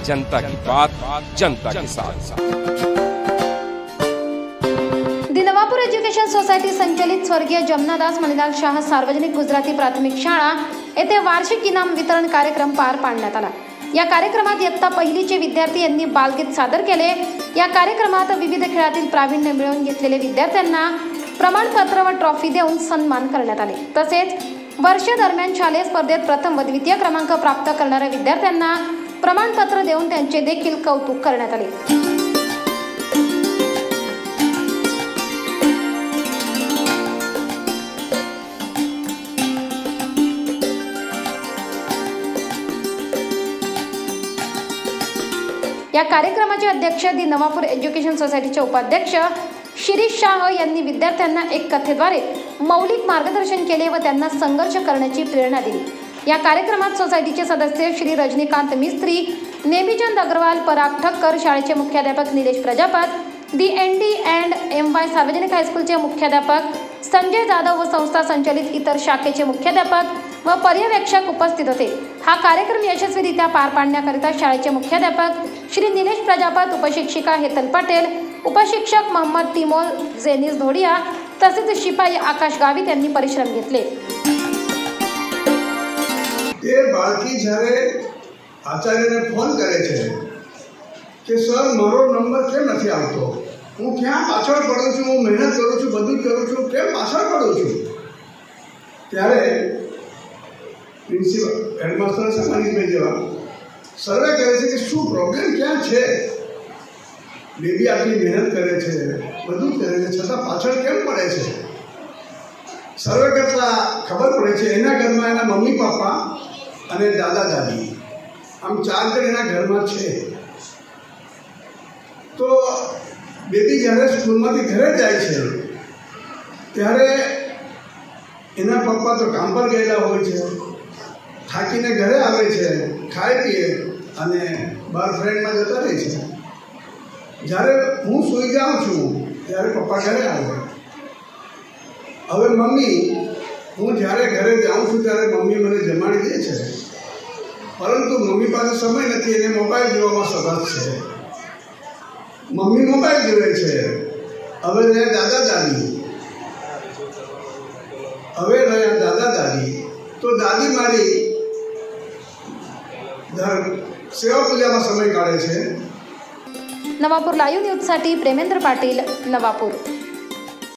जनता की बात, जनता के साथ। दी नवापूर एज्युकेशन सोसायटी संचलित स्वर्गीय जमनादास मणिलाल शाह सार्वजनिक गुजराती प्राथमिक शाळा येथे वार्षिक इनाम वितरण कार्यक्रम पार पाडण्यात आला। या कार्यक्रमात इयत्ता पहिलीचे विद्यार्थी यांनी बालगीत सादर केले। या कार्यक्रमात विविध खेळातील प्रावीण्य मिळवून घेतलेले विद्यार्थ्यांना प्रमाणपत्र व ट्रॉफी देऊन सन्मान करण्यात आले। तसेच वर्ष दरम्यान शालेय स्पर्धेत प्रथम व द्वितीय क्रमांक प्राप्त करणाऱ्या विद्यार्थ्यांना प्रमाणपत्र देऊन त्यांचे देखील कौतुक करण्यात आले। या कार्यक्रमाचे अध्यक्ष दी नवापूर एज्युकेशन सोसायटीचे उपाध्यक्ष शिरीष शाह यांनी विद्यार्थ्यांना एक कथेद्वारे मौलिक मार्गदर्शन केले व त्यांना संघर्ष करण्याची प्रेरणा दिली। या कार्यक्रमात सोसायटीचे सदस्य श्री रजनीकांत मिस्त्री, नेमीचंद अग्रवाल, पराग ठक्कर, शाळेचे मुख्याध्यापक निलेश प्रजापत, DND&MY सार्वजनिक हायस्कूलचे मुख्याध्यापक संजय जाधव व संस्था संचलित इतर शाखेचे मुख्याध्यापक व पर्यवेक्षक उपस्थित होते। हा कार्यक्रम यशस्वीरित्या पार पाडण्याकरिता शाळेचे मुख्याध्यापक श्री निलेश प्रजापत, उपशिक्षिका हेतल पटेल, उपशिक्षक मोहम्मद तिमोल जेनिस धोडिया तसेच शिपाई आकाश गावित यांनी परिश्रम घेतले। તે બાળકી જ્યારે આચાર્યને ફોન કરે છે કે સર મારો નંબર કેમ નથી આવતો, હું ક્યાં પાછળ પડું છું, હું મહેનત કરું છું, બધું જ કરું છું, કેમ પાછળ પડું છું, ત્યારે પ્રિન્સિપલ હેડમાસ્ટર સમાનિભાઈ જેવા સર્વે કરે છે કે શું પ્રોબ્લેમ ક્યાં છે, બેબી આટલી મહેનત કરે છે, બધું જ કરે છે, છતાં પાછળ કેમ પડે છે। સર્વે કરતાં ખબર પડે છે એના ઘરમાં એના મમ્મી પપ્પા અને દાદા દાદી આમ 4 જણ એના ઘરમાં છે। તો બેબી જ્યારે સ્કૂલમાંથી ઘરે જાય છે ત્યારે એના પપ્પા તો કામ પર ગયેલા હોય છે, થાકીને ઘરે આવે છે, ખાય પીએ અને બહાર ફ્રેન્ડમાં જતા રહે છે। જ્યારે હું સૂઈ જાઉં છું ત્યારે પપ્પા ઘરે આવે। હવે મમ્મી, હું જ્યારે ઘરે જાઉં છું ત્યારે મમ્મી મને જમાડી દે છે, પરંતુ મમ્મી પાસે સમય નથી, એને મોબાઈલ જોવામાં સભાસ છે। મમ્મી મોબાઈલ જોવે છે। હવે રહ્યા દાદા દાદી, તો દાદી મારી સેવા પૂજામાં સમય કાઢે છે। नवापूर लाईव्ह न्यूजसाठी प्रेमेंद्र पाटील, नवापूर।